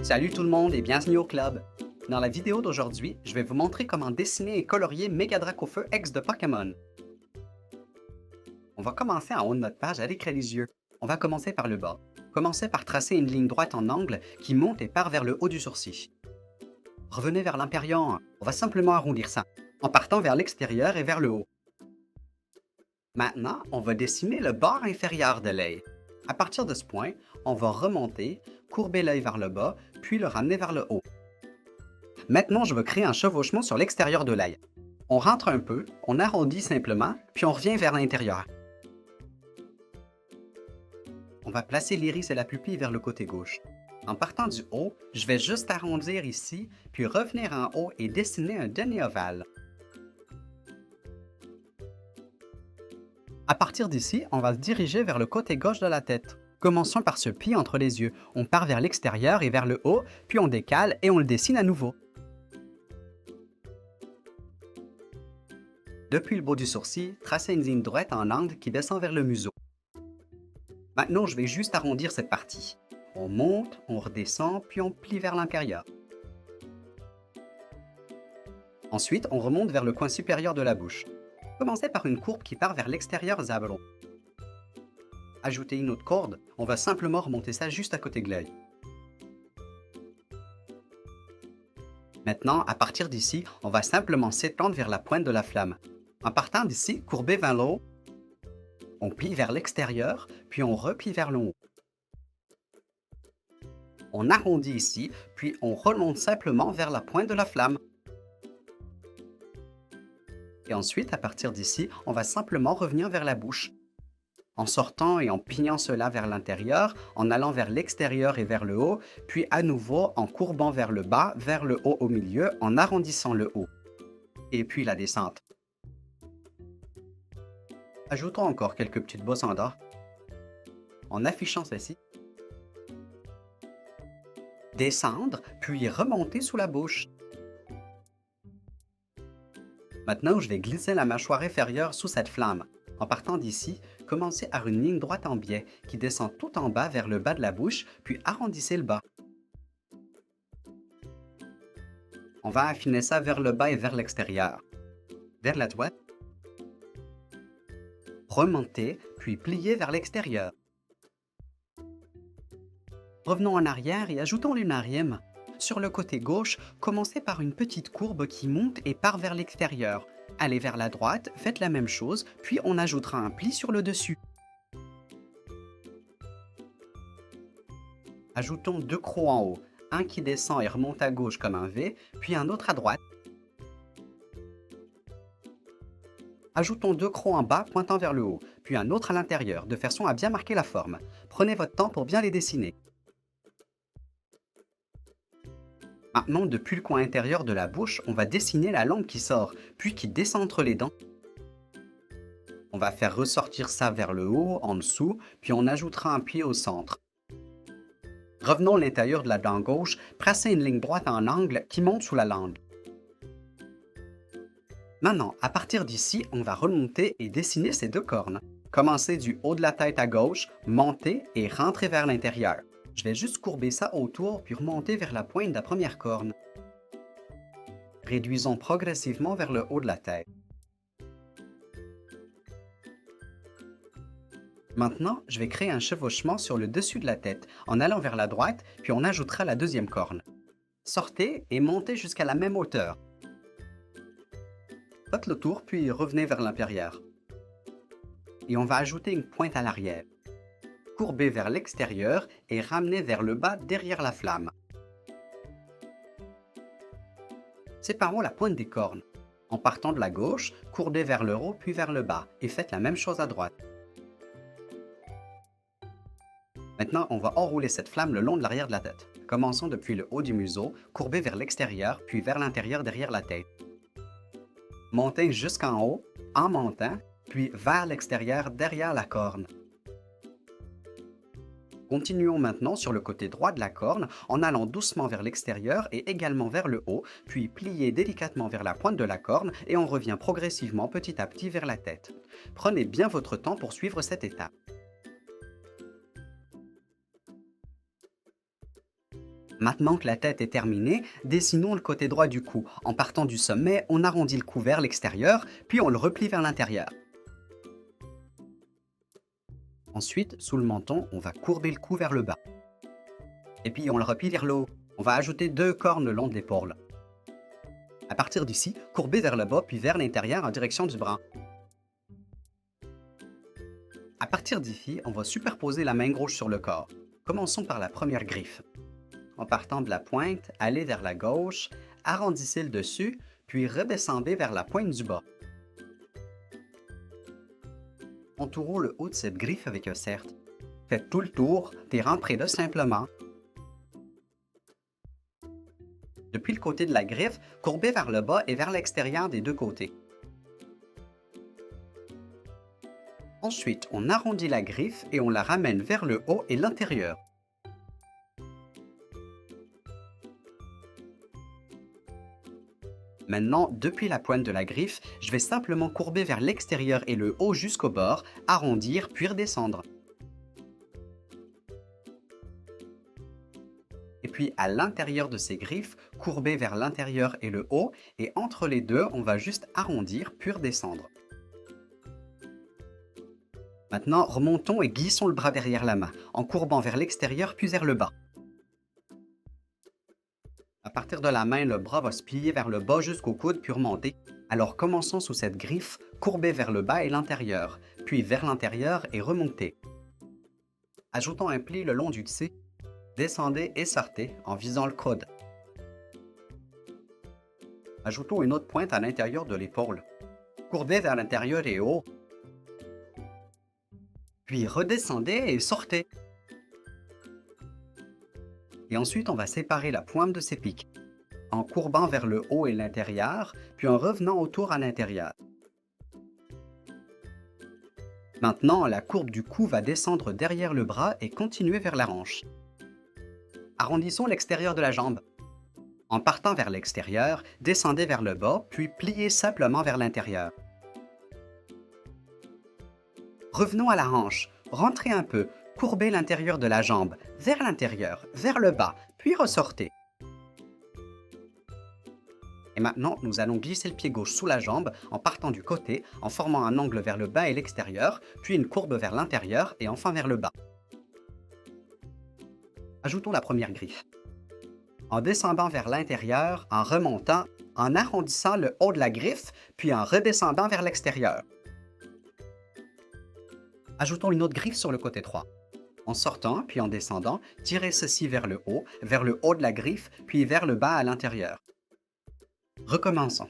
Salut tout le monde et bienvenue au club! Dans la vidéo d'aujourd'hui, je vais vous montrer comment dessiner et colorier Megadrac-au-Feu X de Pokémon. On va commencer en haut de notre page avec les yeux. On va commencer par le bas. Commencez par tracer une ligne droite en angle qui monte et part vers le haut du sourcil. Revenez vers l'impérieur, on va simplement arrondir ça, en partant vers l'extérieur et vers le haut. Maintenant, on va dessiner le bord inférieur de l'œil. À partir de ce point, on va remonter, courber l'œil vers le bas, puis le ramener vers le haut. Maintenant, je vais créer un chevauchement sur l'extérieur de l'œil. On rentre un peu, on arrondit simplement, puis on revient vers l'intérieur. On va placer l'iris et la pupille vers le côté gauche. En partant du haut, je vais juste arrondir ici, puis revenir en haut et dessiner un demi-ovale. À partir d'ici, on va se diriger vers le côté gauche de la tête. Commençons par ce pli entre les yeux. On part vers l'extérieur et vers le haut, puis on décale et on le dessine à nouveau. Depuis le bout du sourcil, tracez une ligne droite en angle qui descend vers le museau. Maintenant, je vais juste arrondir cette partie. On monte, on redescend, puis on plie vers l'intérieur. Ensuite, on remonte vers le coin supérieur de la bouche. Commencez par une courbe qui part vers l'extérieur Zabron. Ajoutez une autre corde, on va simplement remonter ça juste à côté de l'œil. Maintenant, à partir d'ici, on va simplement s'étendre vers la pointe de la flamme. En partant d'ici, courbez vers le haut, on plie vers l'extérieur, puis on replie vers le haut. On arrondit ici, puis on remonte simplement vers la pointe de la flamme. Et ensuite, à partir d'ici, on va simplement revenir vers la bouche. En sortant et en pliant cela vers l'intérieur, en allant vers l'extérieur et vers le haut, puis à nouveau en courbant vers le bas, vers le haut au milieu, en arrondissant le haut. Et puis la descente. Ajoutons encore quelques petites bosses en dehors. En affichant ceci. Descendre, puis remonter sous la bouche. Maintenant, je vais glisser la mâchoire inférieure sous cette flamme. En partant d'ici, commencez par une ligne droite en biais qui descend tout en bas vers le bas de la bouche, puis arrondissez le bas. On va affiner ça vers le bas et vers l'extérieur. Vers la droite. Remontez, puis pliez vers l'extérieur. Revenons en arrière et ajoutons une rime. Sur le côté gauche, commencez par une petite courbe qui monte et part vers l'extérieur. Allez vers la droite, faites la même chose, puis on ajoutera un pli sur le dessus. Ajoutons deux crocs en haut, un qui descend et remonte à gauche comme un V, puis un autre à droite. Ajoutons deux crocs en bas pointant vers le haut, puis un autre à l'intérieur, de façon à bien marquer la forme. Prenez votre temps pour bien les dessiner. Maintenant, depuis le coin intérieur de la bouche, on va dessiner la langue qui sort, puis qui descend entre les dents. On va faire ressortir ça vers le haut, en dessous, puis on ajoutera un pied au centre. Revenons à l'intérieur de la dent gauche, tracez une ligne droite en angle qui monte sous la langue. Maintenant, à partir d'ici, on va remonter et dessiner ces deux cornes. Commencez du haut de la tête à gauche, montez et rentrez vers l'intérieur. Je vais juste courber ça autour puis remonter vers la pointe de la première corne. Réduisons progressivement vers le haut de la tête. Maintenant, je vais créer un chevauchement sur le dessus de la tête en allant vers la droite, puis on ajoutera la deuxième corne. Sortez et montez jusqu'à la même hauteur. Faites le tour puis revenez vers l'impérieur. Et on va ajouter une pointe à l'arrière. Courbez vers l'extérieur et ramenez vers le bas derrière la flamme. Séparons la pointe des cornes. En partant de la gauche, courbez vers le haut puis vers le bas et faites la même chose à droite. Maintenant, on va enrouler cette flamme le long de l'arrière de la tête. Commençons depuis le haut du museau, courbez vers l'extérieur puis vers l'intérieur derrière la tête. Montez jusqu'en haut, en montant, puis vers l'extérieur derrière la corne. Continuons maintenant sur le côté droit de la corne en allant doucement vers l'extérieur et également vers le haut, puis pliez délicatement vers la pointe de la corne et on revient progressivement petit à petit vers la tête. Prenez bien votre temps pour suivre cette étape. Maintenant que la tête est terminée, dessinons le côté droit du cou. En partant du sommet, on arrondit le cou vers l'extérieur, puis on le replie vers l'intérieur. Ensuite, sous le menton, on va courber le cou vers le bas. Et puis on le replie vers le haut. On va ajouter 2 cornes le long de l'épaule. À partir d'ici, courbez vers le bas puis vers l'intérieur en direction du bras. À partir d'ici, on va superposer la main gauche sur le corps. Commençons par la première griffe. En partant de la pointe, allez vers la gauche, arrondissez le dessus, puis redescendez vers la pointe du bas. Entourons le haut de cette griffe avec un cercle. Faites tout le tour, puis rentrez-le simplement. Depuis le côté de la griffe, courbez vers le bas et vers l'extérieur des deux côtés. Ensuite, on arrondit la griffe et on la ramène vers le haut et l'intérieur. Maintenant, depuis la pointe de la griffe, je vais simplement courber vers l'extérieur et le haut jusqu'au bord, arrondir puis redescendre. Et puis à l'intérieur de ces griffes, courber vers l'intérieur et le haut, et entre les deux, on va juste arrondir puis redescendre. Maintenant, remontons et glissons le bras derrière la main, en courbant vers l'extérieur puis vers le bas. À partir de la main, le bras va se plier vers le bas jusqu'au coude puis remonter. Alors commençons sous cette griffe, courbée vers le bas et l'intérieur, puis vers l'intérieur et remontez. Ajoutons un pli le long du dessus. Descendez et sortez en visant le coude. Ajoutons une autre pointe à l'intérieur de l'épaule. Courbez vers l'intérieur et haut. Puis redescendez et sortez. Et ensuite, on va séparer la pointe de ses pics, en courbant vers le haut et l'intérieur, puis en revenant autour à l'intérieur. Maintenant, la courbe du cou va descendre derrière le bras et continuer vers la hanche. Arrondissons l'extérieur de la jambe. En partant vers l'extérieur, descendez vers le bas, puis pliez simplement vers l'intérieur. Revenons à la hanche. Rentrez un peu. Courbez l'intérieur de la jambe, vers l'intérieur, vers le bas, puis ressortez. Et maintenant, nous allons glisser le pied gauche sous la jambe en partant du côté, en formant un angle vers le bas et l'extérieur, puis une courbe vers l'intérieur et enfin vers le bas. Ajoutons la première griffe. En descendant vers l'intérieur, en remontant, en arrondissant le haut de la griffe, puis en redescendant vers l'extérieur. Ajoutons une autre griffe sur le côté droit. En sortant, puis en descendant, tirez ceci vers le haut de la griffe, puis vers le bas à l'intérieur. Recommençons.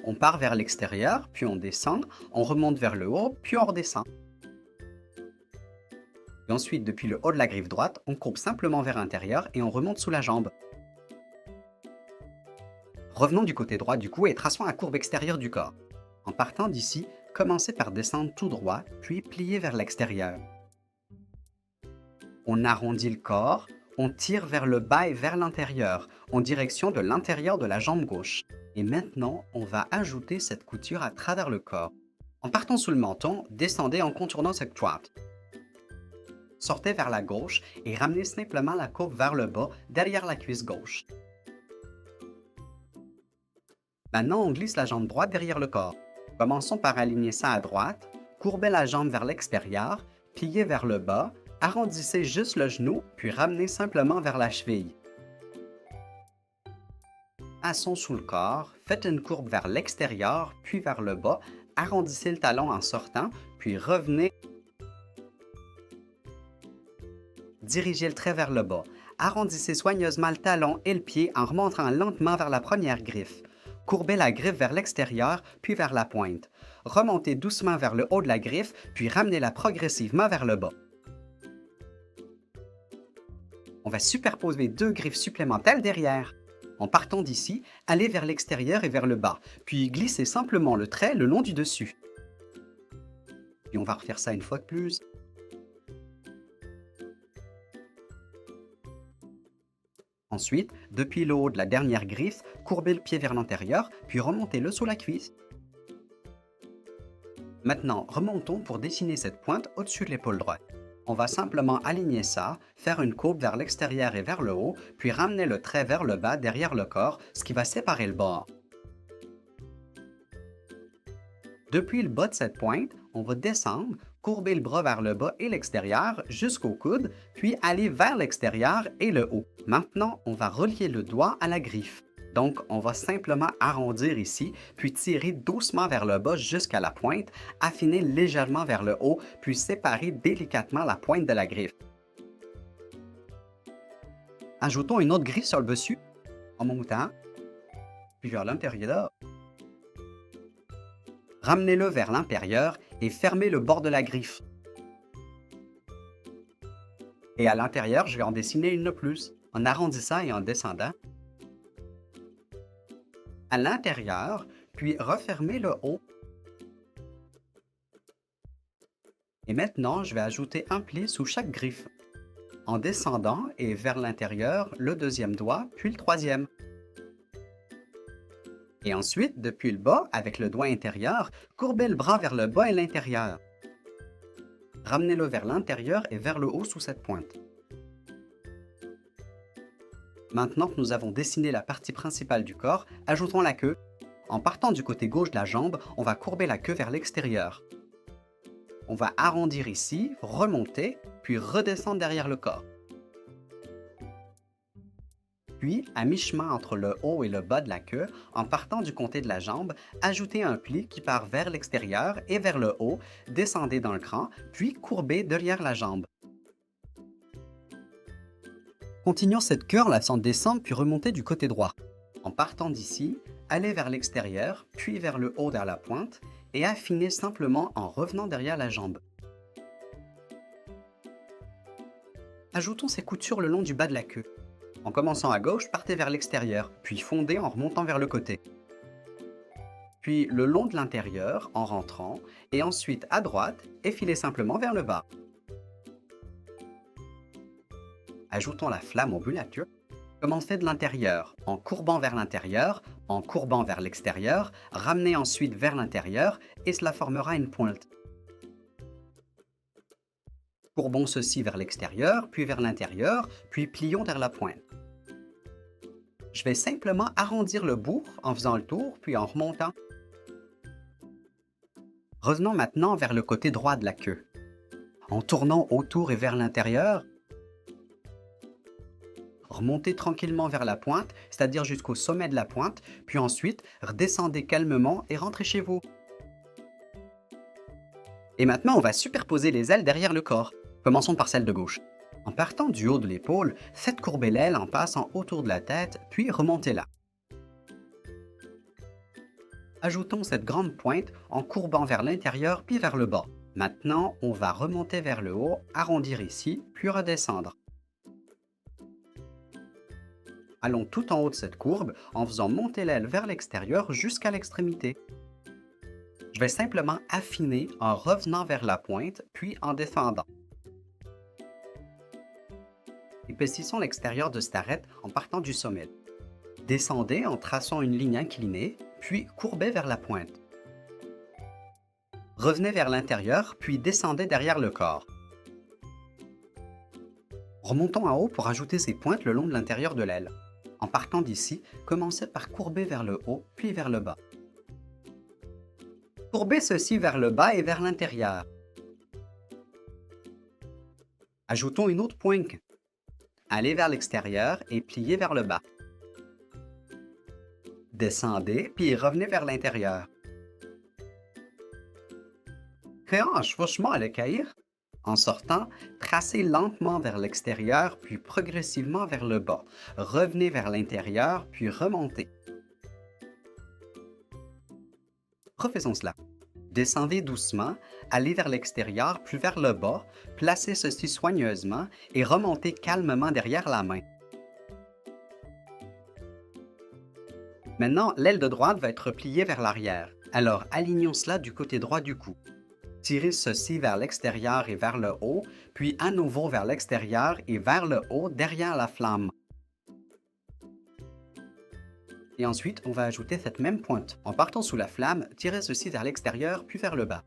On part vers l'extérieur, puis on descend, on remonte vers le haut, puis on redescend. Et ensuite, depuis le haut de la griffe droite, on courbe simplement vers l'intérieur et on remonte sous la jambe. Revenons du côté droit du cou et traçons la courbe extérieure du corps. En partant d'ici, commencez par descendre tout droit, puis plier vers l'extérieur. On arrondit le corps, on tire vers le bas et vers l'intérieur, en direction de l'intérieur de la jambe gauche. Et maintenant, on va ajouter cette couture à travers le corps. En partant sous le menton, descendez en contournant cette droite. Sortez vers la gauche et ramenez simplement la courbe vers le bas, derrière la cuisse gauche. Maintenant, on glisse la jambe droite derrière le corps. Commençons par aligner ça à droite, courbez la jambe vers l'extérieur, pliez vers le bas, arrondissez juste le genou, puis ramenez simplement vers la cheville. Passons sous le corps, faites une courbe vers l'extérieur, puis vers le bas, arrondissez le talon en sortant, puis revenez. Dirigez le trait vers le bas. Arrondissez soigneusement le talon et le pied en remontant lentement vers la première griffe. Courbez la griffe vers l'extérieur, puis vers la pointe. Remontez doucement vers le haut de la griffe, puis ramenez-la progressivement vers le bas. On va superposer 2 griffes supplémentaires derrière. En partant d'ici, allez vers l'extérieur et vers le bas, puis glissez simplement le trait le long du dessus. Puis on va refaire ça une fois de plus. Ensuite, depuis le haut de la dernière griffe, courbez le pied vers l'intérieur, puis remontez-le sous la cuisse. Maintenant, remontons pour dessiner cette pointe au-dessus de l'épaule droite. On va simplement aligner ça, faire une courbe vers l'extérieur et vers le haut, puis ramener le trait vers le bas derrière le corps, ce qui va séparer le bord. Depuis le bas de cette pointe, on va descendre, courber le bras vers le bas et l'extérieur jusqu'au coude, puis aller vers l'extérieur et le haut. Maintenant, on va relier le doigt à la griffe. Donc, on va simplement arrondir ici, puis tirer doucement vers le bas jusqu'à la pointe, affiner légèrement vers le haut, puis séparer délicatement la pointe de la griffe. Ajoutons une autre griffe sur le dessus, en montant, puis vers l'intérieur. Ramenez-le vers l'intérieur et fermez le bord de la griffe. Et à l'intérieur, je vais en dessiner une de plus, en arrondissant et en descendant. À l'intérieur, puis refermez le haut. Et maintenant, je vais ajouter un pli sous chaque griffe, en descendant et vers l'intérieur, le deuxième doigt, puis le troisième. Et ensuite, depuis le bas, avec le doigt intérieur, courbez le bras vers le bas et l'intérieur. Ramenez-le vers l'intérieur et vers le haut sous cette pointe. Maintenant que nous avons dessiné la partie principale du corps, ajoutons la queue. En partant du côté gauche de la jambe, on va courber la queue vers l'extérieur. On va arrondir ici, remonter, puis redescendre derrière le corps. Puis, à mi-chemin entre le haut et le bas de la queue, en partant du côté de la jambe, ajoutez un pli qui part vers l'extérieur et vers le haut, descendez dans le cran, puis courbez derrière la jambe. Continuons cette queue en la faisant descendre puis remonter du côté droit. En partant d'ici, allez vers l'extérieur, puis vers le haut vers la pointe, et affinez simplement en revenant derrière la jambe. Ajoutons ces coutures le long du bas de la queue. En commençant à gauche, partez vers l'extérieur, puis fondez en remontant vers le côté. Puis le long de l'intérieur en rentrant, et ensuite à droite, effilez simplement vers le bas. Ajoutons la flamme au bulatures. Commencez de l'intérieur, en courbant vers l'intérieur, en courbant vers l'extérieur, ramenez ensuite vers l'intérieur et cela formera une pointe. Courbons ceci vers l'extérieur, puis vers l'intérieur, puis plions vers la pointe. Je vais simplement arrondir le bout en faisant le tour, puis en remontant. Revenons maintenant vers le côté droit de la queue. En tournant autour et vers l'intérieur, remontez tranquillement vers la pointe, c'est-à-dire jusqu'au sommet de la pointe, puis ensuite redescendez calmement et rentrez chez vous. Et maintenant, on va superposer les ailes derrière le corps. Commençons par celle de gauche. En partant du haut de l'épaule, faites courber l'aile en passant autour de la tête, puis remontez-la. Ajoutons cette grande pointe en courbant vers l'intérieur puis vers le bas. Maintenant, on va remonter vers le haut, arrondir ici, puis redescendre. Allons tout en haut de cette courbe en faisant monter l'aile vers l'extérieur jusqu'à l'extrémité. Je vais simplement affiner en revenant vers la pointe, puis en descendant. Épaississons l'extérieur de cette arête en partant du sommet. Descendez en traçant une ligne inclinée, puis courbez vers la pointe. Revenez vers l'intérieur, puis descendez derrière le corps. Remontons en haut pour ajouter ces pointes le long de l'intérieur de l'aile. En partant d'ici, commencez par courber vers le haut, puis vers le bas. Courbez ceci vers le bas et vers l'intérieur. Ajoutons une autre pointe. Allez vers l'extérieur et pliez vers le bas. Descendez, puis revenez vers l'intérieur. Créant un chevauchement à l'équerre, en sortant, tracez lentement vers l'extérieur, puis progressivement vers le bas. Revenez vers l'intérieur, puis remontez. Refaisons cela. Descendez doucement, allez vers l'extérieur, puis vers le bas, placez ceci soigneusement et remontez calmement derrière la main. Maintenant, l'aile de droite va être pliée vers l'arrière. Alors, alignons cela du côté droit du cou. Tirez ceci vers l'extérieur et vers le haut, puis à nouveau vers l'extérieur et vers le haut derrière la flamme. Et ensuite, on va ajouter cette même pointe. En partant sous la flamme, tirez ceci vers l'extérieur puis vers le bas.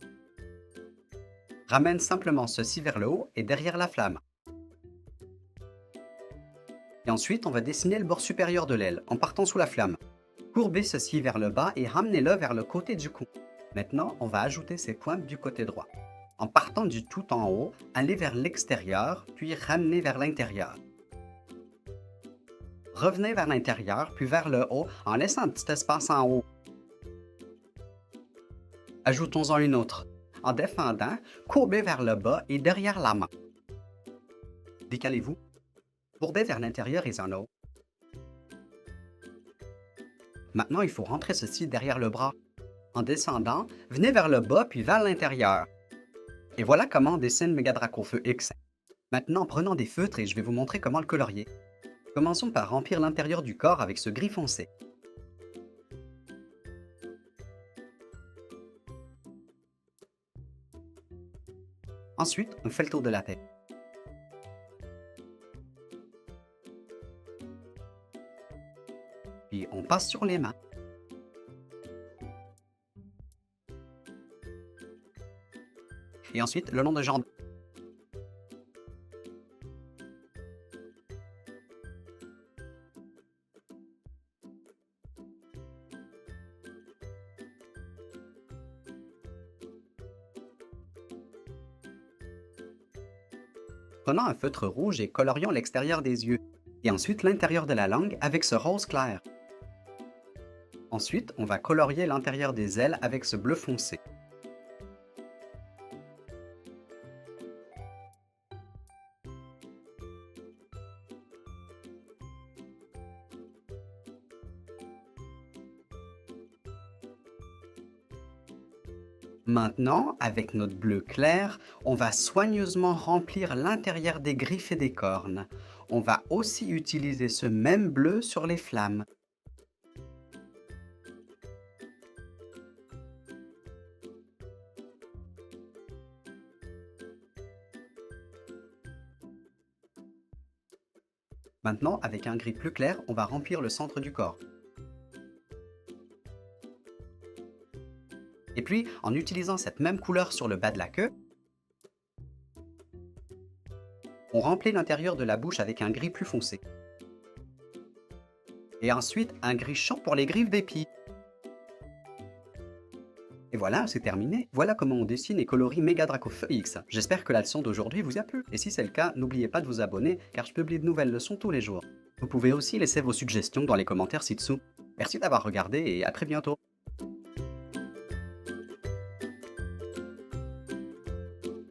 Ramène simplement ceci vers le haut et derrière la flamme. Et ensuite, on va dessiner le bord supérieur de l'aile en partant sous la flamme. Courbez ceci vers le bas et ramenez-le vers le côté du cou. Maintenant, on va ajouter ces pointes du côté droit. En partant du tout en haut, allez vers l'extérieur, puis ramenez vers l'intérieur. Revenez vers l'intérieur, puis vers le haut, en laissant un petit espace en haut. Ajoutons-en une autre. En défendant, courbez vers le bas et derrière la main. Décalez-vous. Courbez vers l'intérieur et en haut. Maintenant, il faut rentrer ceci derrière le bras. En descendant, venez vers le bas puis vers l'intérieur. Et voilà comment on dessine Megadraco Feu X. Maintenant, prenons des feutres et je vais vous montrer comment le colorier. Commençons par remplir l'intérieur du corps avec ce gris foncé. Ensuite, on fait le tour de la tête. Puis on passe sur les mains. Et ensuite, le long de jambes. Prenons un feutre rouge et colorions l'extérieur des yeux. Et ensuite l'intérieur de la langue avec ce rose clair. Ensuite, on va colorier l'intérieur des ailes avec ce bleu foncé. Maintenant, avec notre bleu clair, on va soigneusement remplir l'intérieur des griffes et des cornes. On va aussi utiliser ce même bleu sur les flammes. Maintenant, avec un gris plus clair, on va remplir le centre du corps. Et puis, en utilisant cette même couleur sur le bas de la queue, on remplit l'intérieur de la bouche avec un gris plus foncé. Et ensuite, un gris chaud pour les griffes des pieds. Et voilà, c'est terminé. Voilà comment on dessine et colorie Megadraco Feu X. J'espère que la leçon d'aujourd'hui vous a plu. Et si c'est le cas, n'oubliez pas de vous abonner car je publie de nouvelles leçons tous les jours. Vous pouvez aussi laisser vos suggestions dans les commentaires ci-dessous. Merci d'avoir regardé et à très bientôt.